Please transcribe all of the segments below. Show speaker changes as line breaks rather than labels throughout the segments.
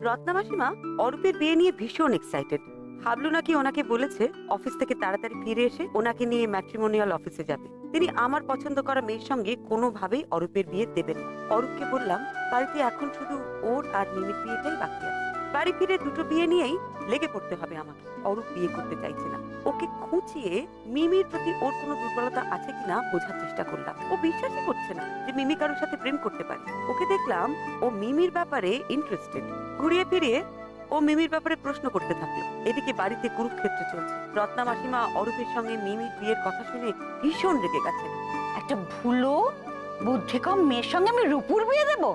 রত্না মাসিমা অরূপের বিয়ে নিয়ে ভীষণ এক্সাইটেড। হাবলু নাকি ওনাকে বলেছে অফিস থেকে তাড়াতাড়ি ফিরে এসে ওনাকে নিয়ে ম্যাট্রিমোনিয়াল অফিসে যাবে। তিনি আমার পছন্দ করা মেয়ের সঙ্গে কোনোভাবেই অরূপের বিয়ে দেবেন না। অরূপকে বললাম বাড়িতে এখন শুধু ওর আর মিমির বিয়েটাই বাকি আছে। বাড়ি ফিরে দুটো বিয়ে নিয়েই লেগে পড়তে হবে আমাকে। অরূপ বিয়ে করতে চাইছে না। ওকে খুঁচিয়ে মিমির প্রতি ওর কোনো দুর্বলতা আছে কিনা বোঝার চেষ্টা করলাম। ও বিশ্বাসই করছে না যে মিমি কারোর সাথে প্রেম করতে পারে। ওকে দেখলাম ও মিমির ব্যাপারে ইন্টারেস্টেড। ঘুরিয়ে ফিরিয়ে ও মিমির ব্যাপারে প্রশ্ন করতে থাকলো। এদিকে বাড়িতে কুরুক্ষেত্র চলছে। রত্না মাসিমা অরূপের সঙ্গে মিমির বিয়ের কথা শুনে ভীষণ রেগে গেছেন।
একটা ভুলো বুদ্ধি কম মেয়ের সঙ্গে আমি রূপুর বিয়ে দেব?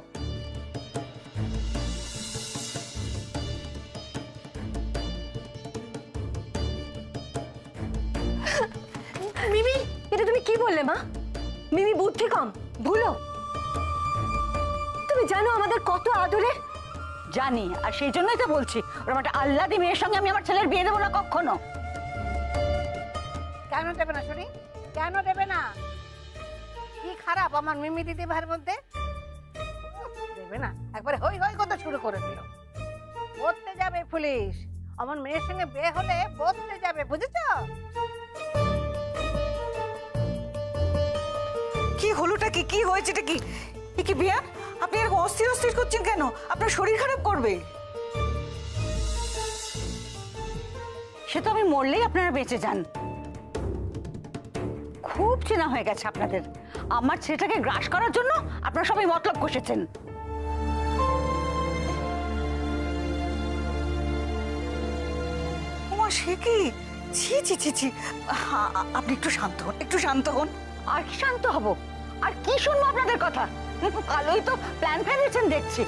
মিমি, এটা তুমি কি বললে মা? মিমি বুদ্ধি কম, ভুলো? তুমি জানো আমাদের কত আদরের।
জানি, আর সেই জন্যই তো বলছি ওরকম একটা আল্লাদি মেয়ের সঙ্গে আমি আমার ছেলের বিয়ে দেবো না কখনো।
কেন দেবে না শুনি? কেন দেবে না? কি খারাপ আমার মিমি দিদি ভাইয়ের মধ্যে? দেবে না, একবারে হই হই কথা শুরু করে দিল। বলতে যাবে পুলিশ, আমার মেয়ের সঙ্গে বিয়ে হলে বলতে যাবে, বুঝেছ?
কি হলোটা কি, কি হয়েছেটা কি? কি বিয়া, আপনি এরকম অস্থির অস্থির করছেন কেন? আপনার শরীর খারাপ করবে।
সে তো আমি মরলেই আপনারা বেঁচে যান। খুব চেনা হয়ে গেছে আপনাদের। আমার ছেলেটাকে গ্রাস করার জন্য আপনারা সবাই মতলব কষেছেন।
ওমা, সে কি? ছি ছি ছি ছি, আপনি একটু শান্ত হন, একটু শান্ত হন।
আর কি শান্ত হব? আর কি শুনবো আপনাদের কথা? কালোই তো প্ল্যান ফেলেছেন দেখছি।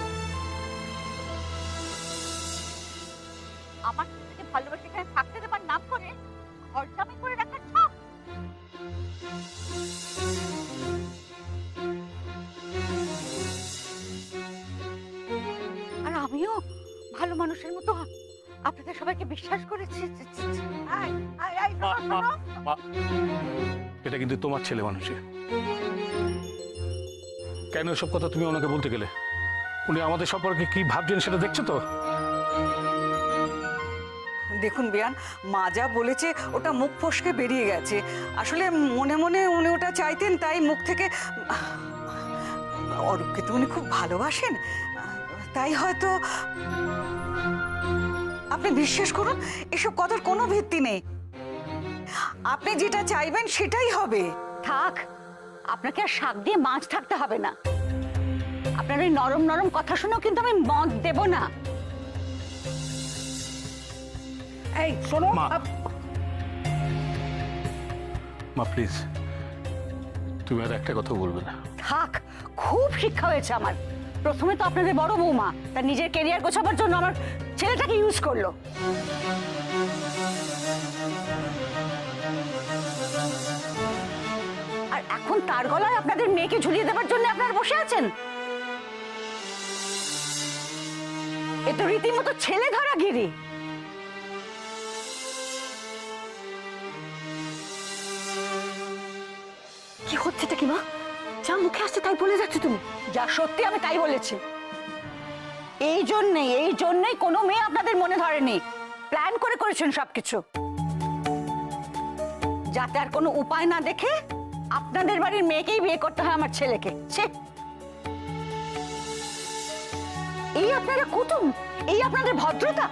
আমার ছেলেকে ভালোবাসে এখানে থাকতে দেবার নাম করে ঘর জামাই করে রাখার ছক। আর আমিও ভালো মানুষের মতো আপনাদের সবাইকে বিশ্বাস করেছি।
এটা কিন্তু তোমার ছেলে মানুষে। কেন এসব কথা তুমি ওনাকে বলতে গেলে? উনি আমাদের সম্পর্কে কি ভাবছেন সেটা দেখছো তো?
দেখুন বিয়ান, মা যা বলেছে ওটা মুখ ফসকে বেরিয়ে গেছে। আসলে মনে মনে উনি ওটা চাইতেন, তাই মুখ থেকে। অরূপকে তো উনি খুব ভালোবাসেন, তাই হয়তো। আপনি বিশ্বাস করুন, এসব কথার কোনো ভিত্তি নেই। আপনি যেটা চাইবেন সেটাই হবে।
থাক, আপনাকে আর শাক দিয়ে মাছ থাকতে হবে না। আপনার ওই নরম নরম কথা শুনেও কিন্তু আমি মত দেব না।
এই শোনো
মা, প্লিজ তুমি আর একটা কথা বলবে না।
থাক, খুব শিক্ষা হয়েছে আমার। প্রথমে তো আপনাদের বড় বৌমা তার নিজের ক্যারিয়ার গোছাবার জন্য আমার ছেলেটাকে ইউজ করলো। আর এখন তার গলায় আপনাদের মেয়েকে ঝুলিয়ে দেবার জন্য আপনারা বসে আছেন। এ তো রীতিমতো ছেলে ধরা গিরি।
কি হচ্ছে এটা কি মা? যা মুখে আসছে তাই বলে যাচ্ছে তুমি।
যা সত্যি আমি তাই বলেছি। এই জন্যই কোনো মেয়ে আপনাদের মনে ধরেনি। প্ল্যান করে করেছেন সবকিছু, যাতে আর কোনো উপায় না দেখে আপনাদের বাড়ির মেয়েকেই বিয়ে করতে হয় আমার ছেলেকে। এই আপনারা কুটুম, এই আপনাদের ভদ্রতা।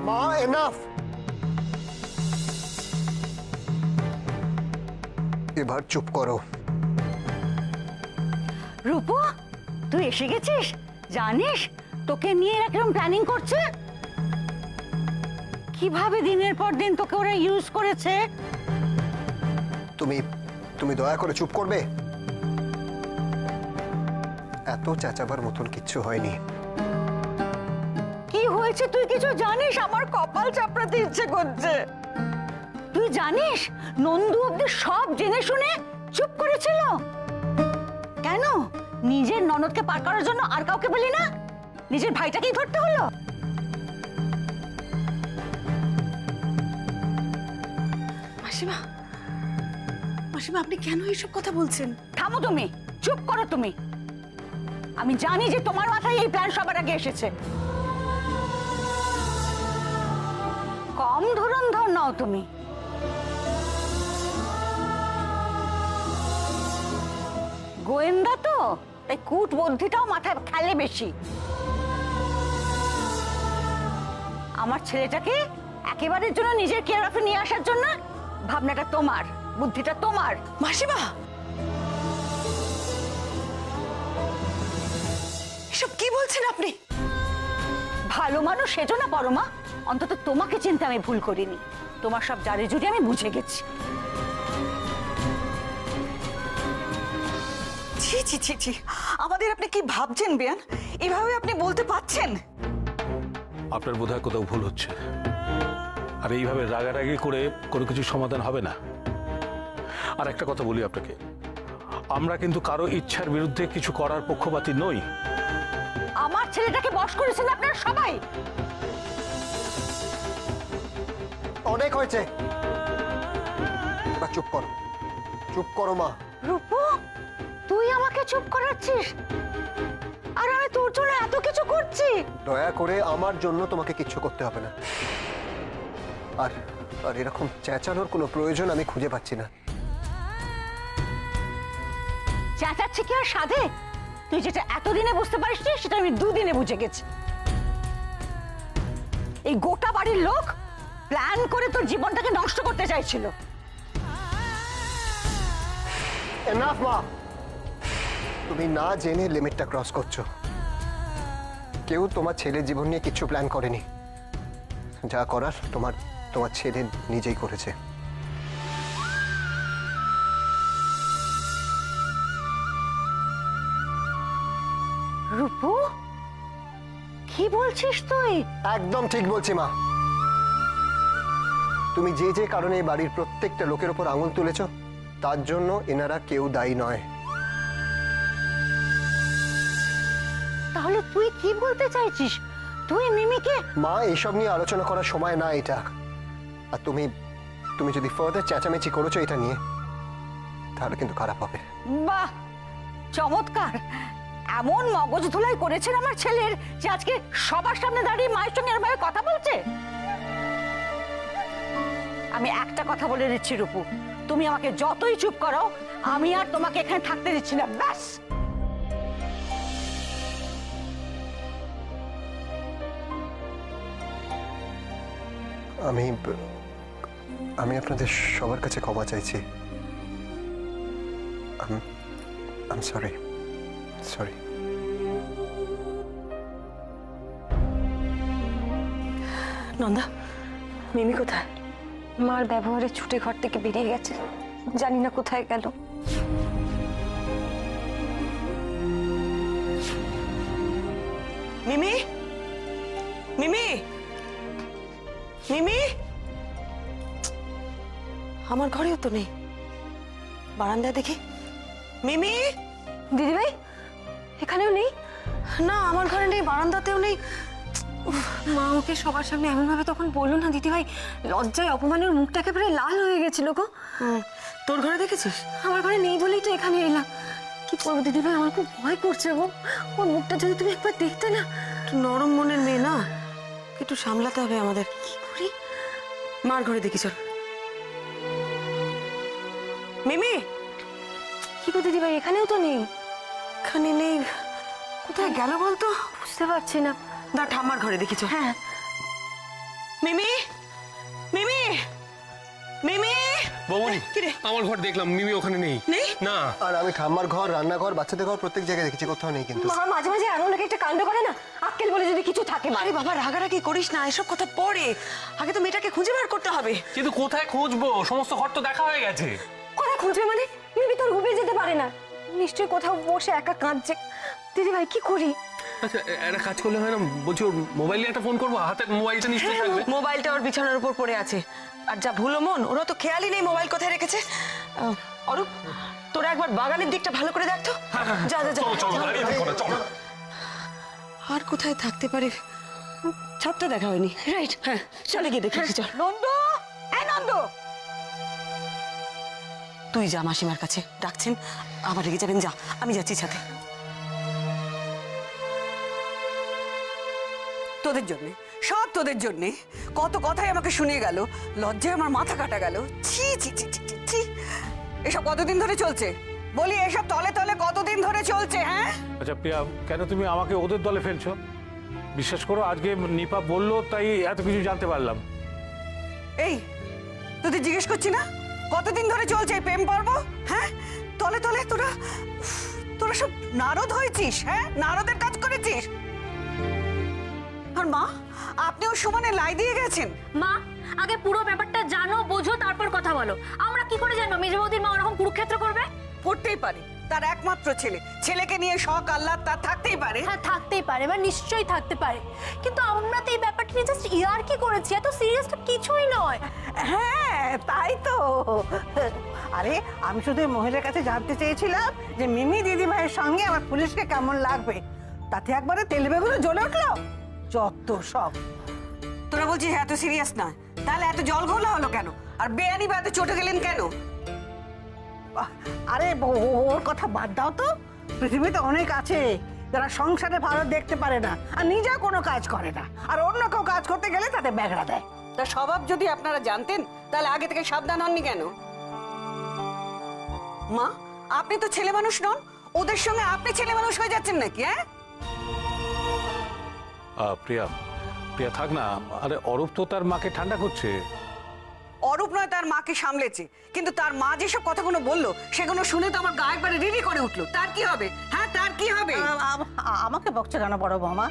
মা, এনাফ। এবার চুপ করো।
রূপু, তুই এসে গেছিস? জানিস তোকে নিয়ে এরা কিরকম প্ল্যানিং করছে? কিভাবে দিনের পর দিন তোকে ওরা ইউজ করেছে।
তুমি দয়া করে চুপ করবে? এত চেঁচাবার মতন কিচ্ছু হয়নি।
কি হয়েছে তুই কিছু জানিস? আমার কপাল চাপড়াতে ইচ্ছে করছে। তুই জানিস নন্দু অব্দি সব জেনে শুনে চুপ করেছিল। কেন? নিজের ননদকে পার করার জন্য আর কাউকে বলি না, নিজের ভাইটাকেই ধরতে হলো।
মাসিমা, মাসিমা আপনি কেন এইসব কথা বলছেন?
থামো তুমি, চুপ করো তুমি। আমি জানি যে তোমার মাথায় এই প্ল্যান সবার আগে এসেছে। কম ধরন নাও তুমি। গোয়েন্দা তো, তাই কূট বুদ্ধিটাও মাথায় খেলে বেশি। আমার ছেলেটাকে একেবারের জন্য নিজের কেয়ার অফে নিয়ে আসার জন্য ভাবনাটা তোমার, বুদ্ধিটা তোমার।
মাসিমা এসব কি বলছেন আপনি?
ভালো মানুষ সেজো না পরমা, অন্তত তোমাকে চিনতে আমি ভুল করিনি। তোমার সব জারি জুড়ি আমি বুঝে গেছি।
ছি ছি ছি ছি, আমাদের আপনি কি ভাবছেন বিয়ান? এভাবে আপনি বলতে পারছেন?
আপনার বোধহয় কোথাও ভুল হচ্ছে। আর এইভাবে রাগারাগি করে কোনো কিছু সমাধান হবে না। আর একটা কথা বলি আপনাকে, আমরা কিন্তু কারো ইচ্ছার বিরুদ্ধে কিছু করার পক্ষপাতী নই।
আমার ছেলেটাকে বশ করেছেন আপনারা সবাই।
অনেক হয়েছে, এবার চুপ করো, চুপ করো মা।
রূপু, তুই আমাকে চুপ করাচ্ছিস আর আমি তোর জন্য এত কিছু করছি।
দয়া করে আমার জন্য তোমাকে কিচ্ছু করতে হবে না। আর আর এরকম চেঁচানোর কোনো প্রয়োজন আমি খুঁজে পাচ্ছি না।
চেঁচাচ্ছি কি আর সাধে? তুই যেটা এতদিনে বুঝতে পারিস নি, সেটা আমি দুদিনে বুঝে গেছি। এই গোটা বাড়ির লোক প্ল্যান করে তোর জীবনটাকে নষ্ট করতে চাইছিল।
এনাফ মা, তুমি না জেনে লিমিটটা ক্রস করছো। কেউ তোমার ছেলের জীবন নিয়ে কিছু প্ল্যান করেনি। যা করার তোমার তোমার ছেলে নিজেই করেছে।
রূপু, কি বলছিস তুই?
একদম ঠিক বলছি মা। তুমি যে যে কারণে এই বাড়ির প্রত্যেকটা লোকের উপর আঙুল তুলেছ, তার জন্য এনারা কেউ দায়ী নয়।
তাহলে তুই কি বলতে চাইছিস? তুই মিমিকে?
মা, এসব নিয়ে আলোচনা করার সময় না এটা। আর তুমি তুমি যদি ফার্দার চেঁচামেচি করেছো এটা নিয়ে, তাহলে কিন্তু খারাপ হবে।
বাহ, চমৎকার। এমন মগজ ধুলাই করেছেন আমার ছেলের যে আজকে সবার সামনে দাঁড়িয়ে মায়ের সঙ্গে এরভাবে কথা বলছে। আমি একটা কথা বলে দিচ্ছি রূপু, তুমি আমাকে যতই চুপ করো, আমি আর তোমাকে এখানে থাকতে দিচ্ছি না। ব্যাস।
আমি আমি আপনাদের সবার কাছে ক্ষমা চাইছি। I'm sorry. Sorry.
নন্দা, মিমি কোথায়? মার ব্যবহারে ছুটে ঘর থেকে বেরিয়ে গেছে, জানি না কোথায় গেল।
মিমি, মিমি, মিমি, আমার ঘরেও তো নেই। বারান্দায় দেখি। মিমি,
দিদিভাই এখানেও নেই?
না আমার ঘরে নেই, বারান্দাতেও নেই।
মা ওকে সবার সামনে এমন ভাবে তখন বললো না দিদিভাই, লজ্জায় অপমানের মুখটা একেবারে লাল হয়ে গেছিল গো।
তোর ঘরে দেখেছিস?
আমার ঘরে নেই বলেই তো এখানে এলাম। কি করবো দিদিভাই, আমার খুব ভয় করছে গো। ওর মুখটা যদি তুমি একবার দেখতে না।
একটু নরম মনের মেয়ে না, একটু সামলাতে হবে আমাদের।
কি করি?
মার ঘরে দেখি, চল। মিমি,
কি গো দিদিভাই, এখানেও তো নেই।
এখানে নেই, কোথায় গেল বলতো?
বুঝতে পারছি না।
না, ঠাম্মার ঘরে দেখি, চল।
হ্যাঁ।
মিমি, মিমি, মিমি।
বৌমনি,
কিরে?
আমার ঘর দেখলাম, মিমি ওখানে নেই।
নেই?
না।
আর আমি ঠাম্মার ঘর, রান্নাঘর, বাচ্চাদের ঘর প্রত্যেক জায়গায় দেখেছি, কোথাও নেই কিন্তু।
মা মাঝে মাঝে এমন নাকি একটা কাণ্ড করে না, আক্কেল বলে যদি কিছু থাকে।
আরে বাবা, রাগারাগি করিস না, এসব কথা পরে। আগে তো মেয়েটাকে খুঁজে বের করতে হবে।
কিন্তু কোথায় খুঁজবো? সমস্ত ঘর তো দেখা হয়ে গেছে।
কোথায় খুঁজবে মানে? মিমি তোর ঘুমিয়ে যেতে পারে না, নিশ্চয়ই কোথাও বসে একা কাঁদছে। দিদিভাই কি করি?
আচ্ছা, একটা কাজ করলে হয় না? বলছি ওর মোবাইলে একটা ফোন করবো, হাতে মোবাইলটা নিশ্চয়ই থাকবে।
মোবাইলটা ওর বিছানার উপর পড়ে আছে। আর যা ভুলো মন, ওরা তো খেয়ালই নেই মোবাইল কোথায় রেখেছে। অরূপ, তোরা একবার বাগানের দিকটা ভালো করে দেখতো। যা যা যা। আর কোথায় থাকতে পারে? ছাদটা দেখা হয়নি।
রাইট,
হ্যাঁ, চলে গিয়ে দেখি, চল।
নন্দু, এই নন্দু,
তুই যা মাসিমার কাছে, ডাকছেন আবার রেগে যাবেন, যা, আমি যাচ্ছি সাথে।
তোদের জন্যে, সব তোদের জন্যে। কত কথাই আমাকে শুনিয়ে গেল, লজ্জায় আমার মাথা কাটা গেল। ছি ছি ছি ছি ছি, ছি। এসব কতদিন ধরে চলছে বলি? এসব তলে তলে কতদিন ধরে চলছে? হ্যাঁ,
আচ্ছা প্রিয়া, কেন তুমি আমাকে ওদের দলে ফেলছো? বিশ্বাস করো, আজকে নিপা বললো তাই এত কিছু জানতে পারলাম।
এই তোদের জিজ্ঞেস করছি না কতদিন ধরে চলছে এই প্রেম পর্ব? হ্যাঁ, তলে তলে তোরা তোরা সব নারদ হয়েছিস। হ্যাঁ, নারদের কাজ করেছিস। আর মা, আপনিও সমানে লাই দিয়ে গেছেন।
মা, আগে পুরো ব্যাপারটা জানো, বোঝো, তারপর কথা বলো। আমরা কি করে জানবো মেজে বৌদির মা ওরকম কুরুক্ষেত্র করবে?
করতেই পারে, তার একমাত্র ছেলে, ছেলেকে নিয়ে শখ আহ্লাদ তার থাকতেই পারে।
হ্যাঁ, থাকতেই পারে, বা নিশ্চয়ই থাকতে পারে, কিন্তু আমরা তো এই ব্যাপারটা নিয়ে জাস্ট ইয়ার্কি করেছি, এত সিরিয়াস তো কিছুই নয়।
হ্যাঁ তাই তো। আরে আমি শুধু এই মহিলার কাছে জানতে চেয়েছিলাম যে মিমি দিদিভাইয়ের সঙ্গে আমার পুলিশকে কেমন লাগবে, তাতে একবারে তেলবেগুলো জ্বলে উঠলো। যত সব।
তোরা বলছিস এত সিরিয়াস না, তাহলে এত জল ঘোলা হলো কেন? আর বেয়ানি বা এত চটে গেলেন কেন?
আরে ওর কথা বাদ দাও তো। পৃথিবীতে অনেক আছে যারা সংসারে ভালো দেখতে পারে না আর নিজেও কোনো কাজ করে না, আর অন্য কেউ কাজ করতে গেলে তাতে ব্যাগড়া দেয়।
তার স্বভাব যদি আপনারা জানতেন তাহলে আগে থেকে সাবধান হননি কেন? মা, আপনি তো ছেলে মানুষ নন, ওদের সঙ্গে আপনি ছেলে মানুষ হয়ে যাচ্ছেন নাকি? হ্যাঁ
প্রিয়া, প্রিয়া থাক না। আরে অরূপ তো তার মাকে ঠান্ডা করছে।
অরূপ নয় তার মাকে সামলেছে, কিন্তু তার মা যেসব কথাগুলো বললো সেগুলো শুনে তো আমার গা একবারে রিরি করে উঠলো। তার কি হবে? হ্যাঁ, তার কি হবে?
আমাকে বকছে কেন বড় বৌমা?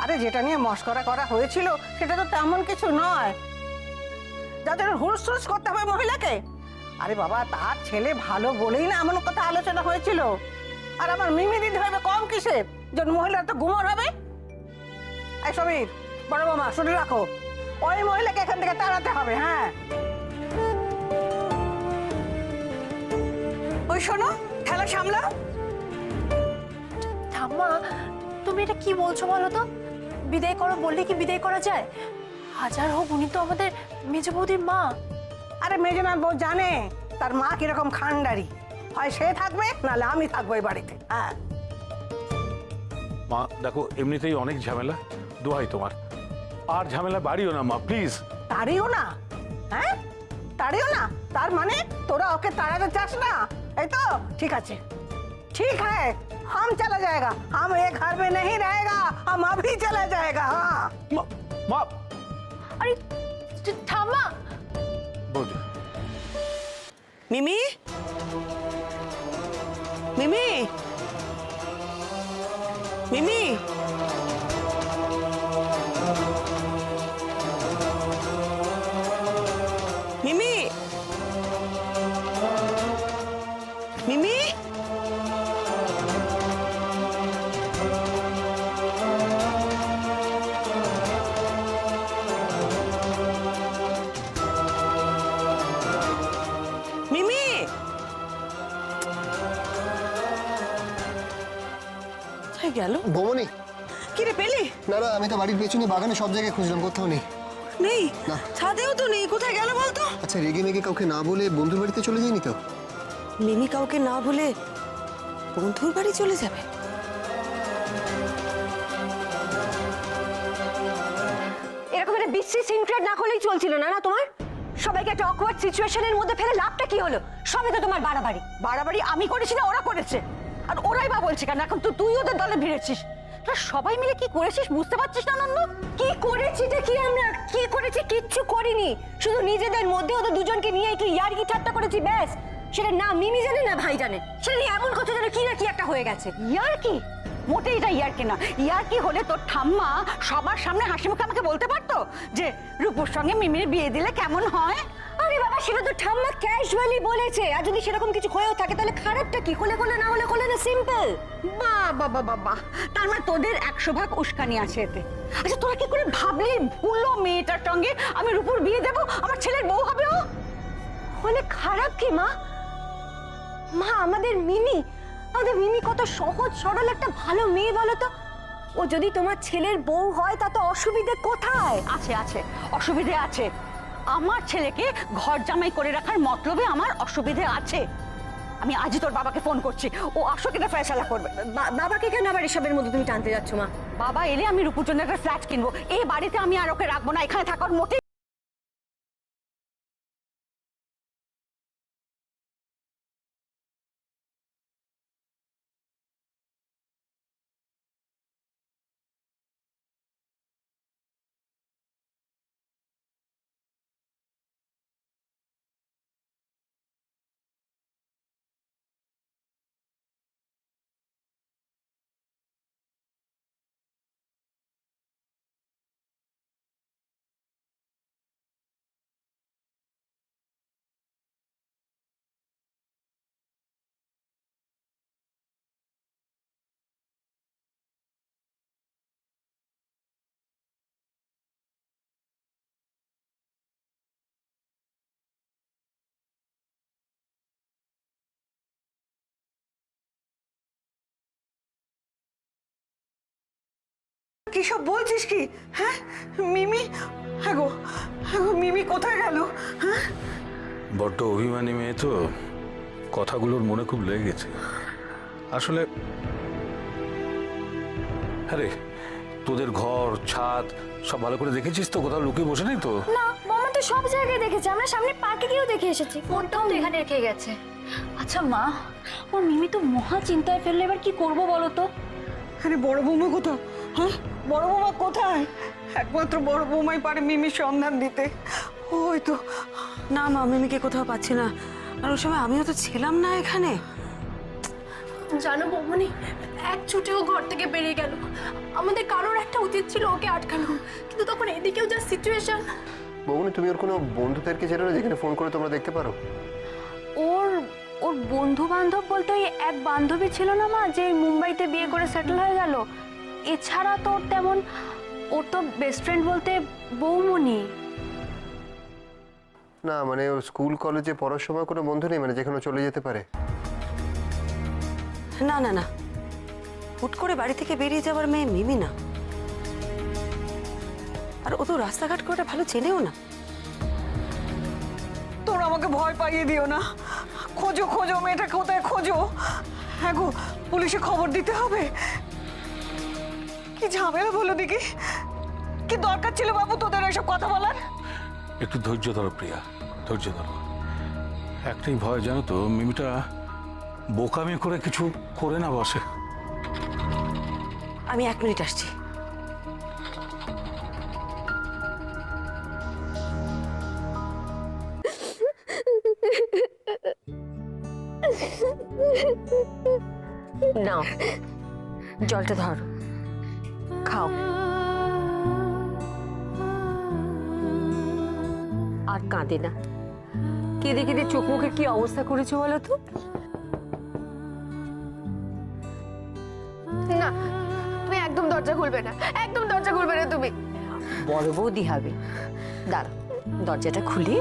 আরে যেটা নিয়ে মস্করা করা হয়েছিল সেটা তো তেমন কিছু নয় যাদের হুড়স হুড়স করতে হবে মহিলাকে। আরে বাবা, তার ছেলে ভালো বলেই না এমন কথা আলোচনা হয়েছিল। আর আমার মিমি দিতে হবে কম কিসের, যে মহিলা তো গুমর হবে। এই সমীর, বড় বৌমা শুনে রাখো, ওই মহিলাকে এখান থেকে তাড়াতে হবে। হ্যাঁ,
ওই শোনো, খেলা সামলাও।
ঠাম্মা, তুমি এটা কি বলছো বলো তো? বিদায় করো বললে কি বিদায় করা যায়? হাজার হোক উনি তো আমাদের মেজে বৌদির মা।
আরে মেজনার বউ জানে তার মা কিরকম খান্ডারি, হয় সে থাকবে নাহলে আমি থাকবো এই বাড়িতে। হ্যাঁ
মা দেখো, এমনিতেই অনেক ঝামেলা, দোহাই তোমার আর ঝামেলা বাড়িও না মা, প্লিজ।
তাড়িও না? হ্যাঁ, তাড়িও না তার মানে তোরা ওকে তাড়াতে চাস না, এই তো? ঠিক আছে, ठीक है, हम चला जाएगा, हम एक घर में नहीं रहेगा, हम अभी चला जाएगा। हाँ
মা,
আরে ঠাম্মা,
বোঝ।
মিমি, মিমি, মিমি, মিমি, মিমি, মিমি, কোথায় গেল?
বৌমনি,
কি রে, পেলি?
না না, আমি তো বাড়ির পেছনে বাগানে সব জায়গায় খুঁজলাম, কোথাও নেই।
নেই?
না।
ছাদেও তো নেই, কোথায় গেল বলতো?
আচ্ছা, রেগে মেগে কাউকে না বলে বন্ধুর বাড়িতে চলে যায়নি তো?
মিমি কাউকে না বলে বন্ধুর বাড়ি চলে যাবে?
এরকম একটা বিশ্রী সিন ক্রিয়েট না করলেই চলছিল না না তোমার? সবাইকে একটা অকওয়ার্ড সিচুয়েশনের মধ্যে ফেলে লাভটা কি হলো? সবই তো তোমার বাড়াবাড়ি।
বাড়াবাড়ি আমি করেছি না ওরা করেছে? আর ওরাই বা বলছে কেন? এখন তো তুই ওদের দলে ভিড়েছিস। তোরা সবাই মিলে কি করেছিস বুঝতে পারছিস না নন্দ?
কি করেছিটা কি? আমরা কি করেছি? কিচ্ছু করিনি, শুধু নিজেদের মধ্যে ওদের দুজনকে নিয়ে কি ইয়ার্কি ঠাট্টা করেছি, ব্যাস। সেটা না মিমি জানে না ভাই জানে, সেটা নিয়ে এমন কথা যেন কি না কি একটা হয়ে গেছে।
ইয়ার্কি? মোটেই এটা ইয়ার্কি না। ইয়ার্কি হলে তোর ঠাম্মা সবার সামনে হাসি মুখে আমাকে বলতে পারতো যে রূপুর সঙ্গে মিমির বিয়ে দিলে কেমন হয়।
আরে বাবা, সেটা তো ঠাম্মা ক্যাজুয়ালি বলেছে, আর যদি সেরকম কিছু হয়েও থাকে তাহলে খারাপটা কি? হলে হলে, না হলে হলে না, সিম্পল।
বাহ বাহ বাহ বাহ, তার মানে তোদের 100 ভাগ উস্কানি আছে এতে। আচ্ছা, তোরা কি করে ভাবলি ভুলো মেয়েটার সঙ্গে আমি রূপুর বিয়ে দেবো, আমার ছেলের বউ হবে ও?
হলে খারাপ কি মা? মা, আমাদের মিমি, আমাদের মিমি কত সহজ সরল একটা ভালো মেয়ে বলো তো। ও যদি তোমার ছেলের বউ হয় তাতে অসুবিধে কোথায়?
আছে আছে, অসুবিধে আছে। আমার ছেলেকে ঘর জামাই করে রাখার মতলবে আমার অসুবিধে আছে। আমি আজই তোর বাবাকে ফোন করছি, ও আসো কিনা ফয়সালা করবে।
বাবাকে কেন আবার এসবের মধ্যে তুমি টানতে যাচ্ছ মা?
বাবা এলে আমি রূপুর জন্য একটা ফ্ল্যাট কিনবো, এই বাড়িতে আমি আর ওকে রাখবো না, এখানে থাকার মোটেই।
কি সব বলছিস কি? হ্যাঁ মিমি, হ্যাঁ গো মিমি কোথায় গেল? হ্যাঁ
বড্ড অভিমানী মেয়ে তো, কথাগুলোর মনে খুব লেগে গেছে আসলে। আরে তোদের ঘর ছাদ সব ভালো করে দেখেছিস তো? কোথাও লুকিয়ে বসে নেই তো?
না মামা তো সব জায়গায় দেখেছে, আমরা সামনে পার্কে গিয়েও দেখে এসেছি, ফোনটাও তো এখানে রেখে গেছে। আচ্ছা মা, ওর মিমি তো মহা চিন্তায় ফেললে, এবার কি করবো বলো তো?
আরে বড় বৌমা কোথায়? হ্যাঁ বড় বৌমা কোথায়? একমাত্র বড় বৌমাই পারে মিমির সন্ধান দিতে। ওই তো।
না মা, মিমিকে কোথাও পাচ্ছি না। আর ওই সময় আমিও তো ছিলাম না এখানে।
জানো বৌমনি, এক ছুটেও ঘর থেকে বেরিয়ে গেল। আমাদের কারোর একটা উচিত ছিল ওকে আটকানো, কিন্তু তখন এদিকেও যা সিচুয়েশন।
বৌমনি, তুমি ওর কোনো বন্ধুদেরকে চেনো না যেখানে ফোন করে তোমরা দেখতে পারো?
ওর ওর বন্ধু বান্ধব বলতে ওই এক বান্ধবী ছিল না মা, যে মুম্বাইতে বিয়ে করে সেটেল হয়ে গেল। এছাড়া তো ওর তেমন, ওর তো বেস্ট ফ্রেন্ড বলতে বৌমনি।
না মানে ওর স্কুল কলেজে পড়ার সময় কোনো বন্ধু নেই, মানে যেখানে চলে যেতে পারে?
না না না, হুট করে বাড়ি থেকে বেরিয়ে যাওয়ার মেয়ে মিমি না। আর ও তো রাস্তাঘাট করে ভালো চেনেও না।
তোমরা আমাকে ভয় পাইয়ে দিও না। খোঁজো খোঁজো, মেয়েটা কোথায় খোঁজো। হ্যাঁ গো, পুলিশে খবর দিতে হবে। কি ঝামেলা বলো দেখি, কি দরকার ছিল বাবু তোদের এসব কথা বলার?
একটু ধৈর্য ধরো প্রিয়া, ধৈর্য ধরো। একটাই ভয় জানো তো, মিমিটা বোকামি করে কিছু করে না বসে।
আমি 1 মিনিট আসছি।
নাও জলটা ধরো, খাও। আর কাঁদে না। কেঁদে কেঁদে চোখ মুখের কি অবস্থা করেছো বলো তো?
না তুমি একদম দরজা খুলবে না, একদম দরজা খুলবে না তুমি।
বড় বৌদি হবে, দাঁড়া দরজাটা খুলি।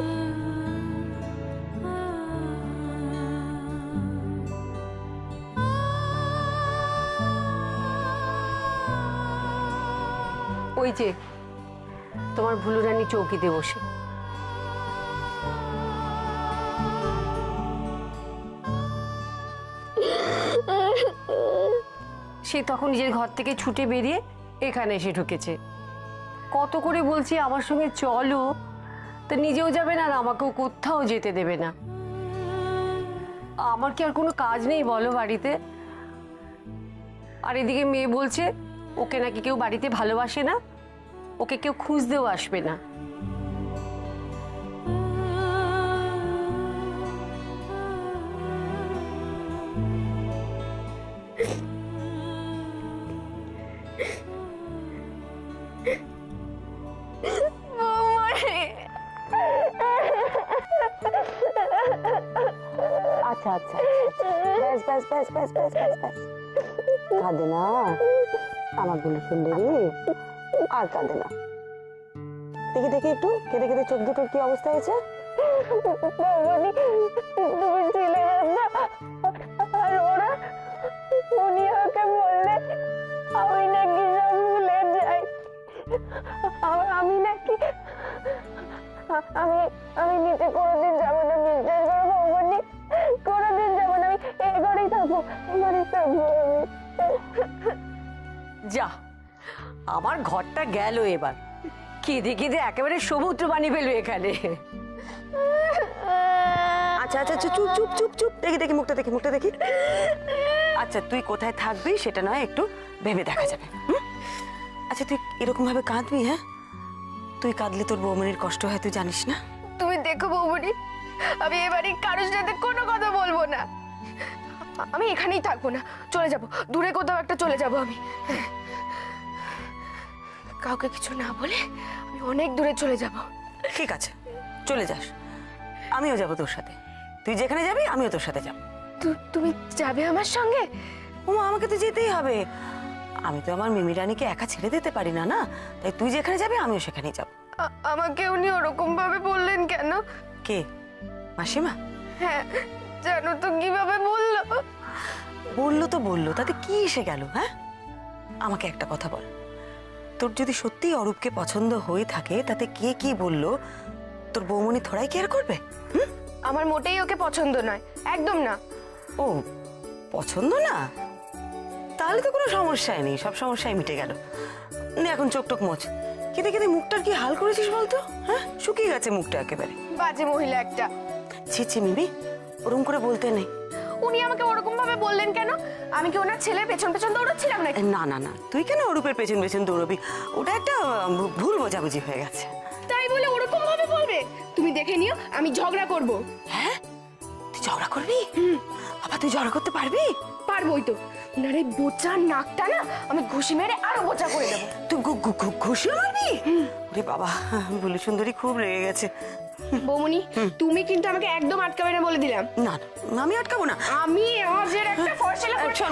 ওই যে তোমার ভুলু রানী চৌকিতে বসে। সে তখন নিজের ঘর থেকে ছুটে বেরিয়ে এখানে এসে ঢুকেছে। কত করে বলছি আমার সঙ্গে চলো, তো নিজেও যাবে না আর আমাকেও কোথাও যেতে দেবে না। আমার কি আর কোনো কাজ নেই বলো বাড়িতে? আর এদিকে মেয়ে বলছে ওকে নাকি কেউ বাড়িতে ভালোবাসে না, ওকে কেউ খুঁজতেও আসবে না।
আচ্ছা আচ্ছা, ব্যাস ব্যাস ব্যাস ব্যাস ব্যাস ব্যাস ব্যাস, কাঁদে না আমার গুলো সুন্দরী, আর কাঁদে না। দেখি দেখি একটু কেঁদে কেঁদে চোখ দুটোর কি অবস্থা হয়েছে।
আর ওরা উনি ওকে বললে আমি নাকি সব ভুলে যাই, আমি নাকি
আমি আমি নিচে কোনোদিন যাবো না, বিশ্বাস করো বৌমনি, কোনোদিন যাবো না, আমি এই ঘরেই থাকবো, এই ঘরেই থাকবো আমি।
যা, আমার ঘরটা গেল এবার। কেঁদে কেঁদে একেবারে সমুদ্র বানিয়ে ফেলবে এখানে।
আচ্ছা আচ্ছা আচ্ছা, চুপ চুপ চুপ চুপ, দেখি দেখি মুখটা দেখি, মুখটা দেখি। আচ্ছা তুই কোথায় থাকবি সেটা নয় একটু ভেবে দেখা যাবে, হুম? আচ্ছা তুই এরকম ভাবে কাঁদবি? হ্যাঁ, তুই কাঁদলে তোর বৌমনির কষ্ট হয়, তুই জানিস না?
তুমি দেখো বৌমনি, আমি এবারে কারোর সাথে কোনো কথা বলবো না। আমি এখানেই থাকবো না, চলে যাব, দূরে কোথাও একটা চলে যাব আমি। কাউকে কিছু না বলে আমি অনেক দূরে চলে যাব।
ঠিক আছে, চলে যাস, আমিও যাবো তোর সাথে। তুই যেখানে যাবি আমিও তোর সাথে যাবো।
তুমি যাবে আমার সঙ্গে?
ওমা, আমাকে তো যেতেই হবে, আমি তো আমার মিমি রানীকে একা ছেড়ে দিতে পারি না, না? তাই তুই যেখানে যাবি আমিও সেখানেই যাবো।
আমাকে উনি ওরকম ভাবে বললেন কেন?
কে, মাসিমা?
হ্যাঁ, জানো তো কিভাবে বললো?
বললো তো বললো, তাতে কি এসে গেল? হ্যাঁ, আমাকে একটা কথা বল, তোর যদি সত্যিই অরূপকে পছন্দ হয়ে থাকে তাতে কে কি বললো তোর বৌমনি থোড়াই কেয়ার করবে? হুম?
আমার মোটেই ওকে পছন্দ নয়, একদম না।
ও, পছন্দ না? তাহলে তো কোনো সমস্যাই নেই, সব সমস্যাই মিটে গেল। নে এখন চোখ টোক মোচ। কেঁদে কেঁদে মুখটার কি হাল করেছিস বলতো? হ্যাঁ, শুকিয়ে গেছে মুখটা একেবারে।
বাজে মহিলা একটা।
ছি ছি মিমি, ওরকম করে বলতে নেই।
উনি আমাকে ওরকম ভাবে বললেন কেন? আমি কি ওনার ছেলের পেছন পেছন দৌড়চ্ছিলাম নাকি?
না না না, তুই কেন অরূপের পেছন পেছন দৌড়বি? ওটা একটা ভুল বোঝাবুঝি হয়ে গেছে।
তাই বলে ওরকম ভাবে বলবে? তুমি দেখে নিও, আমি ঝগড়া করব।
হ্যাঁ, তুই ঝগড়া করবি? বাবা, তুই ঝগড়া করতে পারবি?
পারবোই তো। ওনার এই বোচার নাকটা না আমি ঘুষি মেরে আরো বোচা করে দেবো।
তুই ঘুষিও মারবি? ওরে বাবা, বলি সুন্দরী খুব রেগে গেছে।
বৌমনি, তুমি কিন্তু আমাকে একদম আটকাবে না বলে দিলাম।
না না, আমি আটকাবো না।
আমি আজের একটা ফর্সেলা
শোন,